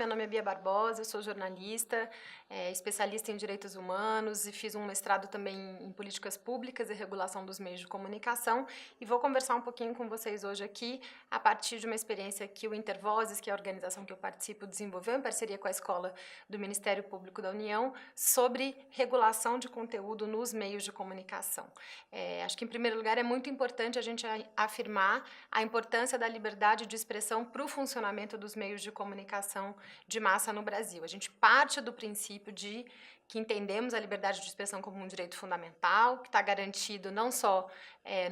meu nome é Bia Barbosa, eu sou jornalista, especialista em direitos humanos e fiz um mestrado também em políticas públicas e regulação dos meios de comunicação e vou conversar um pouquinho com vocês hoje aqui a partir de uma experiência que o Intervozes, que é a organização que eu participo, desenvolveu em parceria com a Escola do Ministério Público da União sobre regulação de conteúdo nos meios de comunicação. Acho que, em primeiro lugar, é muito importante a gente afirmar a importância da liberdade de expressão para o funcionamento dos meios de comunicação de massa no Brasil. A gente parte do princípio de que entendemos a liberdade de expressão como um direito fundamental, que está garantido não só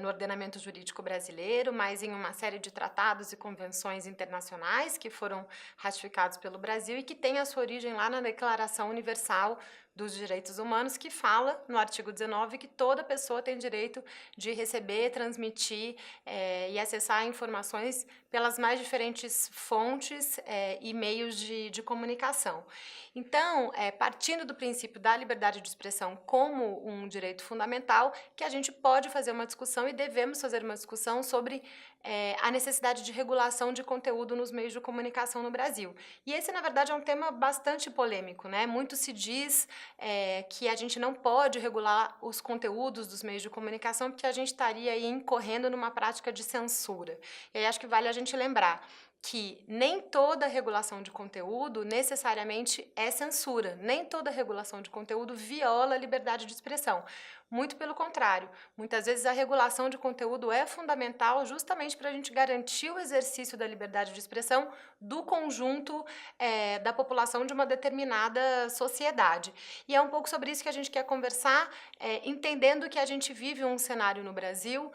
no ordenamento jurídico brasileiro, mas em uma série de tratados e convenções internacionais que foram ratificados pelo Brasil e que tem a sua origem lá na Declaração Universal dos Direitos Humanos, que fala, no artigo 19, que toda pessoa tem direito de receber, transmitir e acessar informações pelas mais diferentes fontes e meios de comunicação. Então, partindo do princípio da liberdade de expressão como um direito fundamental, que a gente pode fazer uma discussão e devemos fazer uma discussão sobre a necessidade de regulação de conteúdo nos meios de comunicação no Brasil. E esse, na verdade, é um tema bastante polêmico, né? Muito se diz que a gente não pode regular os conteúdos dos meios de comunicação porque a gente estaria aí incorrendo numa prática de censura. E aí acho que vale a gente lembrar que nem toda regulação de conteúdo necessariamente é censura, nem toda regulação de conteúdo viola a liberdade de expressão. Muito pelo contrário, muitas vezes a regulação de conteúdo é fundamental justamente para a gente garantir o exercício da liberdade de expressão do conjunto da população de uma determinada sociedade. E é um pouco sobre isso que a gente quer conversar, entendendo que a gente vive um cenário no Brasil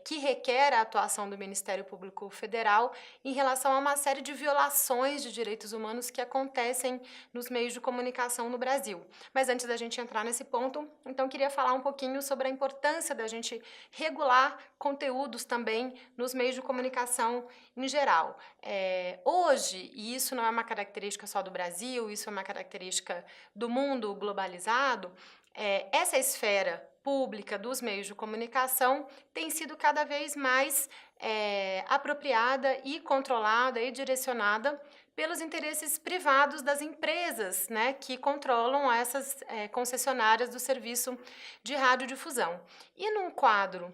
que requer a atuação do Ministério Público Federal em relação a uma série de violações de direitos humanos que acontecem nos meios de comunicação no Brasil. Mas antes da gente entrar nesse ponto, então queria falar um pouquinho sobre a importância da gente regular conteúdos também nos meios de comunicação em geral. Hoje, e isso não é uma característica só do Brasil, isso é uma característica do mundo globalizado, essa esfera pública dos meios de comunicação tem sido cada vez mais apropriada e controlada e direcionada pelos interesses privados das empresas, né, que controlam essas concessionárias do serviço de radiodifusão. E num quadro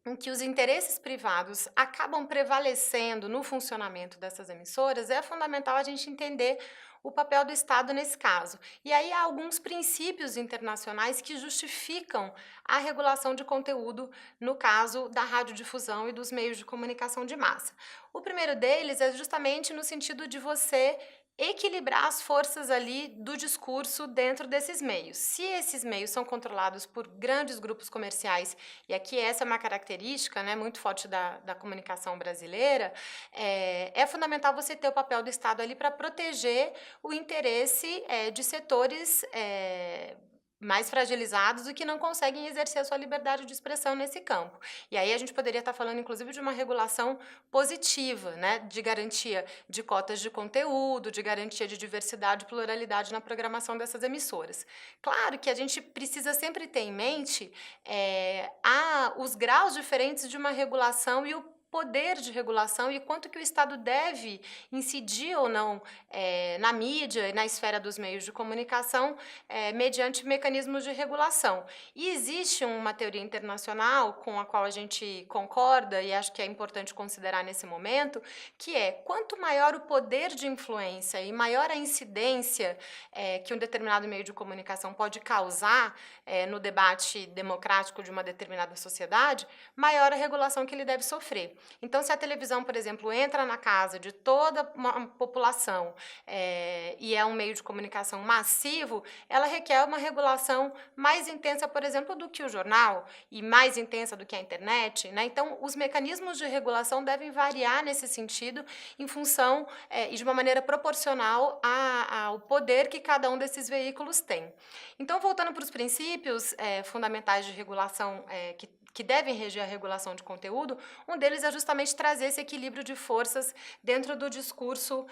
em que os interesses privados acabam prevalecendo no funcionamento dessas emissoras, é fundamental a gente entender o papel do Estado nesse caso. E aí há alguns princípios internacionais que justificam a regulação de conteúdo no caso da radiodifusão e dos meios de comunicação de massa. O primeiro deles é justamente no sentido de você equilibrar as forças ali do discurso dentro desses meios. Se esses meios são controlados por grandes grupos comerciais, e aqui essa é uma característica, né, muito forte da comunicação brasileira, é fundamental você ter o papel do Estado ali para proteger o interesse de setores mais fragilizados e que não conseguem exercer a sua liberdade de expressão nesse campo. E aí a gente poderia estar falando, inclusive, de uma regulação positiva, né, de garantia de cotas de conteúdo, de garantia de diversidade e pluralidade na programação dessas emissoras. Claro que a gente precisa sempre ter em mente os graus diferentes de uma regulação e o poder de regulação e quanto que o Estado deve incidir ou não na mídia e na esfera dos meios de comunicação mediante mecanismos de regulação. E existe uma teoria internacional com a qual a gente concorda e acho que é importante considerar nesse momento, que é quanto maior o poder de influência e maior a incidência que um determinado meio de comunicação pode causar no debate democrático de uma determinada sociedade, maior a regulação que ele deve sofrer. Então, se a televisão, por exemplo, entra na casa de toda uma população e é um meio de comunicação massivo, ela requer uma regulação mais intensa, por exemplo, do que o jornal e mais intensa do que a internet, né? Então, os mecanismos de regulação devem variar nesse sentido em função e de uma maneira proporcional ao poder que cada um desses veículos tem. Então, voltando para os princípios fundamentais de regulação que devem reger a regulação de conteúdo, um deles é justamente trazer esse equilíbrio de forças dentro do discurso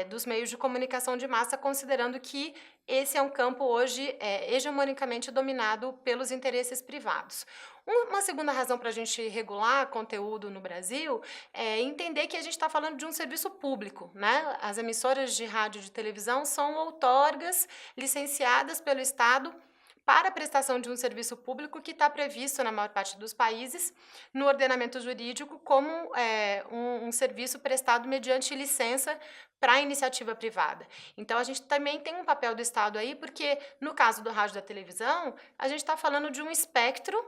dos meios de comunicação de massa, considerando que esse é um campo hoje hegemonicamente dominado pelos interesses privados. Uma segunda razão para a gente regular conteúdo no Brasil é entender que a gente está falando de um serviço público, né? As emissoras de rádio e de televisão são outorgas licenciadas pelo Estado para a prestação de um serviço público que está previsto na maior parte dos países no ordenamento jurídico como um serviço prestado mediante licença para a iniciativa privada. Então, a gente também tem um papel do Estado aí, porque no caso do rádio e da televisão, a gente está falando de um espectro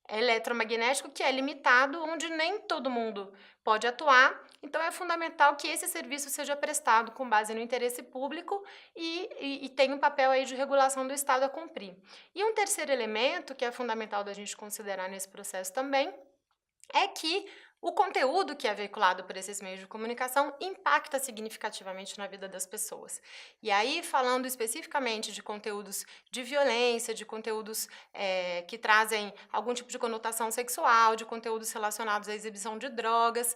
eletromagnético que é limitado, onde nem todo mundo pode atuar. Então, é fundamental que esse serviço seja prestado com base no interesse público e tenha um papel aí de regulação do Estado a cumprir. E um terceiro elemento, que é fundamental da gente considerar nesse processo também, é que o conteúdo que é veiculado por esses meios de comunicação impacta significativamente na vida das pessoas. E aí, falando especificamente de conteúdos de violência, de conteúdos que trazem algum tipo de conotação sexual, de conteúdos relacionados à exibição de drogas,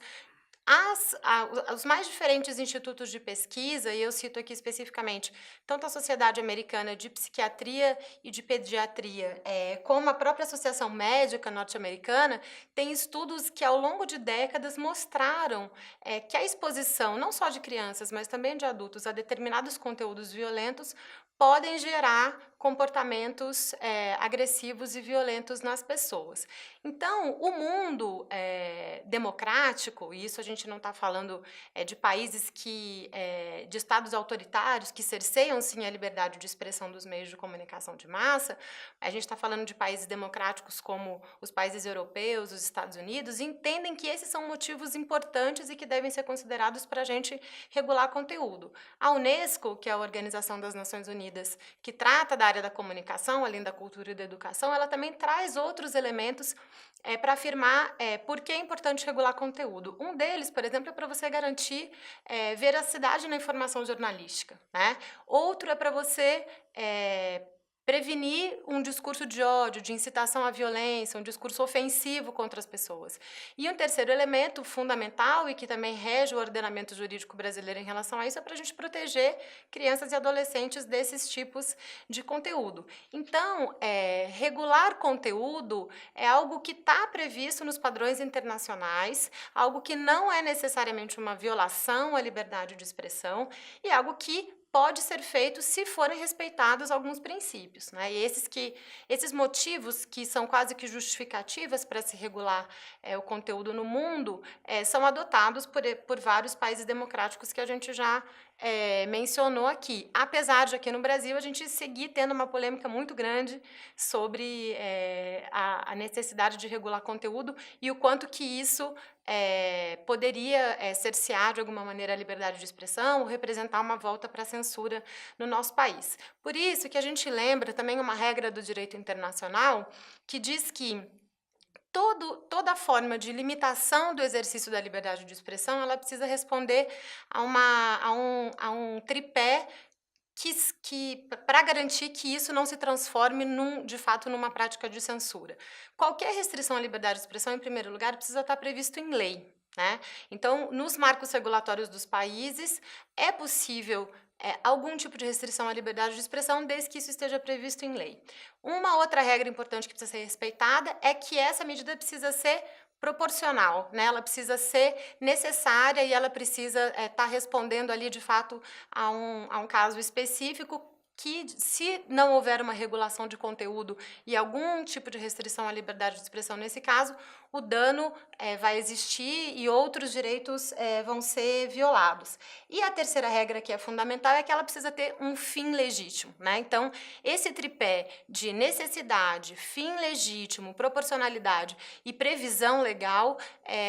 os mais diferentes institutos de pesquisa, e eu cito aqui especificamente tanto a Sociedade Americana de Psiquiatria e de Pediatria, como a própria Associação Médica Norte-Americana, têm estudos que ao longo de décadas mostraram que a exposição, não só de crianças, mas também de adultos, a determinados conteúdos violentos podem gerar comportamentos agressivos e violentos nas pessoas. Então, o mundo democrático, e isso a gente não está falando de países de estados autoritários que cerceiam sim a liberdade de expressão dos meios de comunicação de massa, a gente está falando de países democráticos como os países europeus, os Estados Unidos, e entendem que esses são motivos importantes e que devem ser considerados para a gente regular conteúdo. A Unesco, que é a Organização das Nações Unidas, que trata da área da comunicação, além da cultura e da educação, ela também traz outros elementos para afirmar por que é importante regular conteúdo. Um deles, por exemplo, é para você garantir veracidade na informação jornalística, né? Outro é para você prevenir um discurso de ódio, de incitação à violência, um discurso ofensivo contra as pessoas. E um terceiro elemento fundamental e que também rege o ordenamento jurídico brasileiro em relação a isso é para a gente proteger crianças e adolescentes desses tipos de conteúdo. Então, regular conteúdo é algo que está previsto nos padrões internacionais, algo que não é necessariamente uma violação à liberdade de expressão e algo que pode ser feito se forem respeitados alguns princípios, né? E esses motivos que são quase que justificativas para se regular o conteúdo no mundo são adotados por vários países democráticos que a gente já mencionou aqui. Apesar de aqui no Brasil a gente seguir tendo uma polêmica muito grande sobre a necessidade de regular conteúdo e o quanto que isso poderia cercear de alguma maneira a liberdade de expressão ou representar uma volta para a censura no nosso país. Por isso que a gente lembra também uma regra do direito internacional que diz que toda forma de limitação do exercício da liberdade de expressão, ela precisa responder a um tripé para garantir que isso não se transforme, de fato, numa prática de censura. Qualquer restrição à liberdade de expressão, em primeiro lugar, precisa estar previsto em lei, né? Então, nos marcos regulatórios dos países, é possível algum tipo de restrição à liberdade de expressão, desde que isso esteja previsto em lei. Uma outra regra importante que precisa ser respeitada é que essa medida precisa ser proporcional, né? Ela precisa ser necessária e ela precisa estar respondendo ali, de fato, a um caso específico que, se não houver uma regulação de conteúdo e algum tipo de restrição à liberdade de expressão nesse caso, o dano vai existir e outros direitos vão ser violados. E a terceira regra que é fundamental é que ela precisa ter um fim legítimo, né? Então, esse tripé de necessidade, fim legítimo, proporcionalidade e previsão legal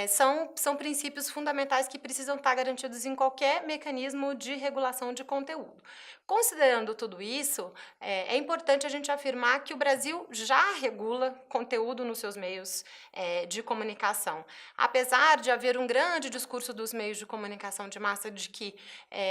são princípios fundamentais que precisam estar garantidos em qualquer mecanismo de regulação de conteúdo. Considerando tudo isso, é importante a gente afirmar que o Brasil já regula conteúdo nos seus meios de comunicação. Apesar de haver um grande discurso dos meios de comunicação de massa de que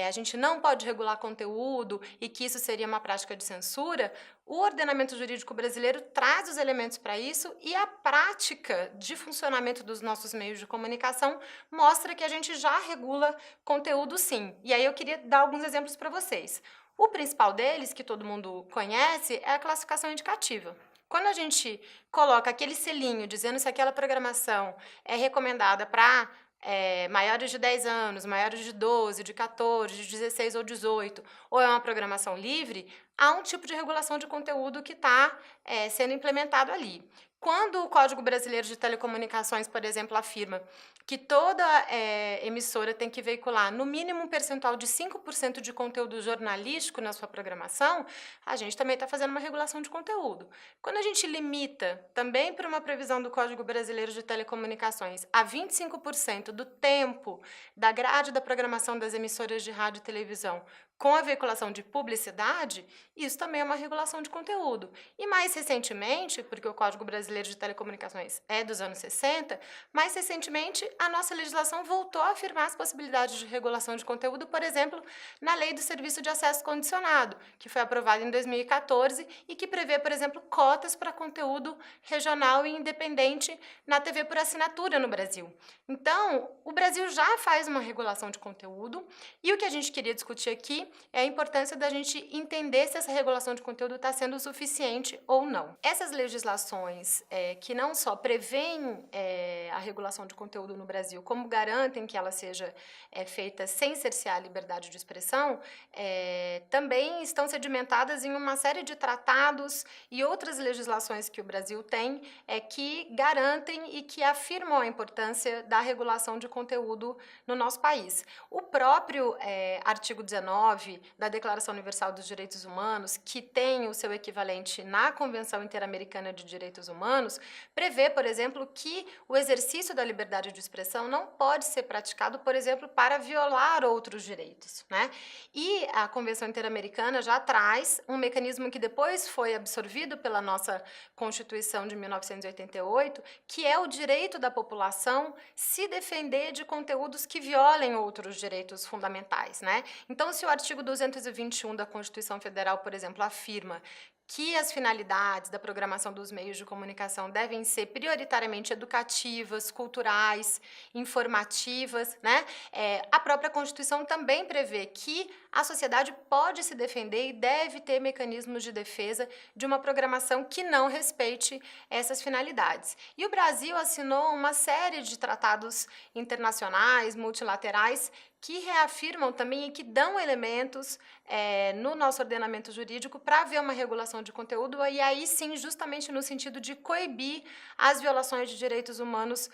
a gente não pode regular conteúdo e que isso seria uma prática de censura, O ordenamento jurídico brasileiro traz os elementos para isso e a prática de funcionamento dos nossos meios de comunicação mostra que a gente já regula conteúdo sim. E aí eu queria dar alguns exemplos para vocês. O principal deles, que todo mundo conhece, é a classificação indicativa. Quando a gente coloca aquele selinho dizendo se aquela programação é recomendada para maiores de 10 anos, maiores de 12, de 14, de 16 ou 18, ou é uma programação livre, há um tipo de regulação de conteúdo que está sendo implementado ali. Quando o Código Brasileiro de Telecomunicações, por exemplo, afirma que toda emissora tem que veicular no mínimo um percentual de 5% de conteúdo jornalístico na sua programação, a gente também está fazendo uma regulação de conteúdo. Quando a gente limita, também por uma previsão do Código Brasileiro de Telecomunicações, a 25% do tempo da grade da programação das emissoras de rádio e televisão com a veiculação de publicidade, isso também é uma regulação de conteúdo. E mais recentemente, porque o Código Brasileiro de Telecomunicações é dos anos 60, mais recentemente a nossa legislação voltou a afirmar as possibilidades de regulação de conteúdo, por exemplo, na Lei do Serviço de Acesso Condicionado, que foi aprovada em 2014 e que prevê, por exemplo, cotas para conteúdo regional e independente na TV por assinatura no Brasil. Então, o Brasil já faz uma regulação de conteúdo e o que a gente queria discutir aqui é a importância da gente entender se essa regulação de conteúdo está sendo suficiente ou não. Essas legislações que não só prevêem a regulação de conteúdo no Brasil, como garantem que ela seja feita sem cercear a liberdade de expressão, também estão sedimentadas em uma série de tratados e outras legislações que o Brasil tem que garantem e que afirmam a importância da regulação de conteúdo no nosso país. O próprio artigo 19 da Declaração Universal dos Direitos Humanos, que tem o seu equivalente na Convenção Interamericana de Direitos Humanos, prevê, por exemplo, que o exercício da liberdade de expressão não pode ser praticado, por exemplo, para violar outros direitos, né? E a Convenção Interamericana já traz um mecanismo que depois foi absorvido pela nossa Constituição de 1988, que é o direito da população se defender de conteúdos que violem outros direitos fundamentais, né? Então, se o artigo 221 da Constituição Federal, por exemplo, afirma que as finalidades da programação dos meios de comunicação devem ser prioritariamente educativas, culturais, informativas, né? A própria Constituição também prevê que a sociedade pode se defender e deve ter mecanismos de defesa de uma programação que não respeite essas finalidades. E o Brasil assinou uma série de tratados internacionais, multilaterais, que reafirmam também e que dão elementos no nosso ordenamento jurídico para haver uma regulação de conteúdo, e aí sim, justamente no sentido de coibir as violações de direitos humanos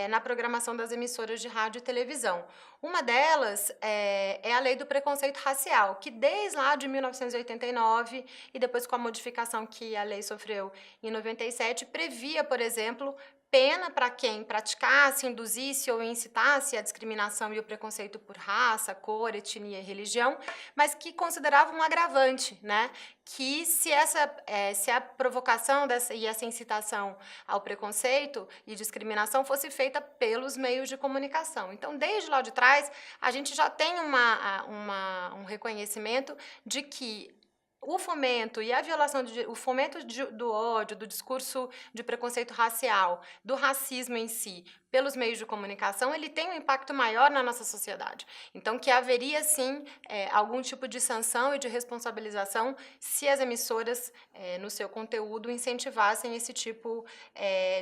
na programação das emissoras de rádio e televisão. Uma delas é a lei do preconceito racial, que desde lá de 1989, e depois com a modificação que a lei sofreu em 97, previa, por exemplo, pena para quem praticasse, induzisse ou incitasse a discriminação e o preconceito por raça, cor, etnia e religião, mas que considerava um agravante, né? Que se a provocação e essa incitação ao preconceito e discriminação fosse feita pelos meios de comunicação. Então, desde lá de trás, a gente já tem um reconhecimento de que o fomento e a violação, o fomento do ódio, do discurso de preconceito racial, do racismo em si, pelos meios de comunicação, ele tem um impacto maior na nossa sociedade. Então, que haveria, sim, algum tipo de sanção e de responsabilização se as emissoras, no seu conteúdo, incentivassem esse tipo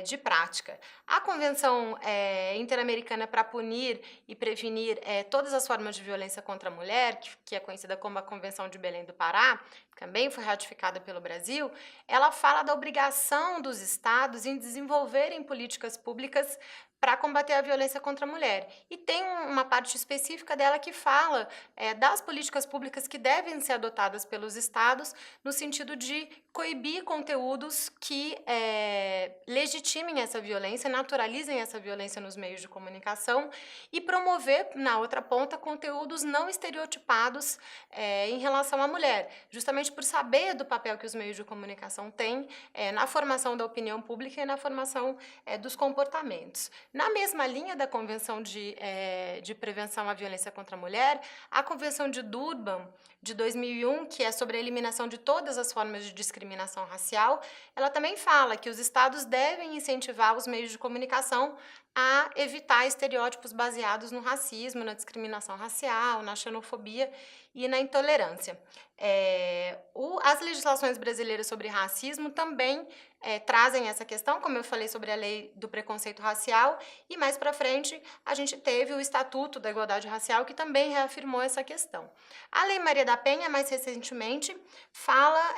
de prática. A Convenção Interamericana para punir e prevenir todas as formas de violência contra a mulher, que é conhecida como a Convenção de Belém do Pará, também foi ratificada pelo Brasil, ela fala da obrigação dos estados em desenvolverem políticas públicas para combater a violência contra a mulher. E tem uma parte específica dela que fala das políticas públicas que devem ser adotadas pelos estados no sentido de coibir conteúdos que legitimem essa violência, naturalizem essa violência nos meios de comunicação e promover, na outra ponta, conteúdos não estereotipados em relação à mulher, justamente por saber do papel que os meios de comunicação têm na formação da opinião pública e na formação dos comportamentos. Na mesma linha da Convenção de Prevenção à Violência contra a Mulher, a Convenção de Durban, de 2001, que é sobre a eliminação de todas as formas de discriminação racial, ela também fala que os estados devem incentivar os meios de comunicação a evitar estereótipos baseados no racismo, na discriminação racial, na xenofobia e na intolerância. As legislações brasileiras sobre racismo também trazem essa questão, como eu falei sobre a lei do preconceito racial, e mais para frente a gente teve o Estatuto da Igualdade Racial, que também reafirmou essa questão. A Lei Maria da Penha, mais recentemente, fala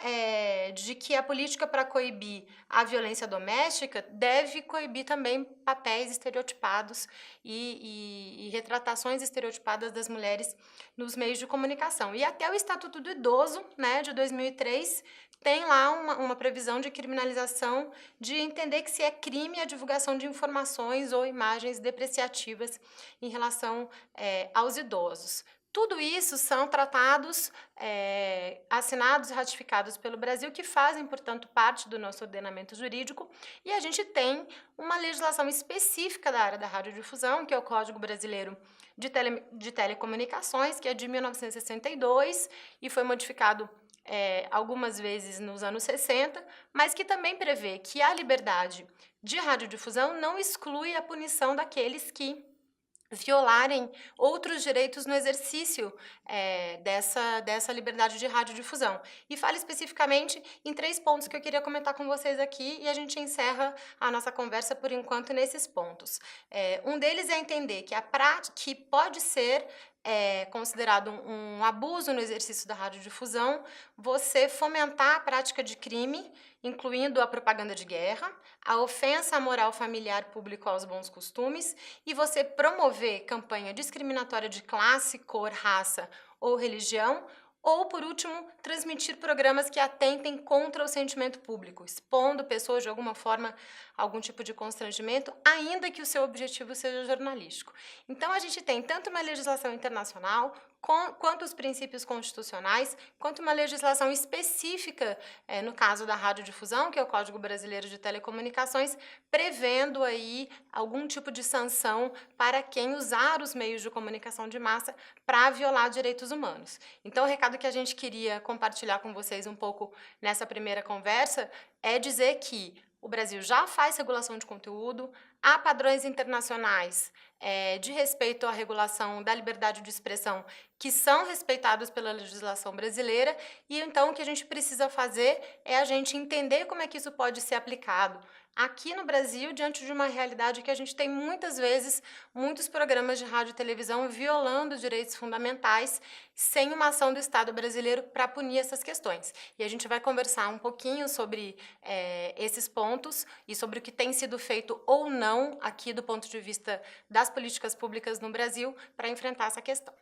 de que a política para coibir a violência doméstica deve coibir também papéis estereotipados e retratações estereotipadas das mulheres nos meios de comunicação. E até o Estatuto do Idoso, né, de 2003, tem lá uma previsão de criminalização de entender que se é crime a divulgação de informações ou imagens depreciativas em relação aos idosos. Tudo isso são tratados assinados e ratificados pelo Brasil, que fazem, portanto, parte do nosso ordenamento jurídico, e a gente tem uma legislação específica da área da radiodifusão, que é o Código Brasileiro de Telecomunicações, que é de 1962 e foi modificado algumas vezes nos anos 60, mas que também prevê que a liberdade de radiodifusão não exclui a punição daqueles que violarem outros direitos no exercício dessa liberdade de radiodifusão. E fala especificamente em 3 pontos que eu queria comentar com vocês aqui, e a gente encerra a nossa conversa por enquanto nesses pontos. Um deles é entender que que pode ser considerado um abuso no exercício da radiodifusão você fomentar a prática de crime, incluindo a propaganda de guerra, a ofensa à moral familiar público aos bons costumes, e você promover campanha discriminatória de classe, cor, raça ou religião, ou, por último, transmitir programas que atentem contra o sentimento público, expondo pessoas de alguma forma a algum tipo de constrangimento, ainda que o seu objetivo seja jornalístico. Então, a gente tem tanto uma legislação internacional, quanto os princípios constitucionais, quanto uma legislação específica, no caso da radiodifusão, que é o Código Brasileiro de Telecomunicações, prevendo aí algum tipo de sanção para quem usar os meios de comunicação de massa para violar direitos humanos. Então, o recado que a gente queria compartilhar com vocês um pouco nessa primeira conversa é dizer que o Brasil já faz regulação de conteúdo, há padrões internacionais de respeito à regulação da liberdade de expressão que são respeitados pela legislação brasileira, e então o que a gente precisa fazer é a gente entender como é que isso pode ser aplicado aqui no Brasil, diante de uma realidade que a gente tem muitas vezes muitos programas de rádio e televisão violando direitos fundamentais sem uma ação do Estado brasileiro para punir essas questões. E a gente vai conversar um pouquinho sobre esses pontos e sobre o que tem sido feito ou não aqui do ponto de vista das políticas públicas no Brasil para enfrentar essa questão.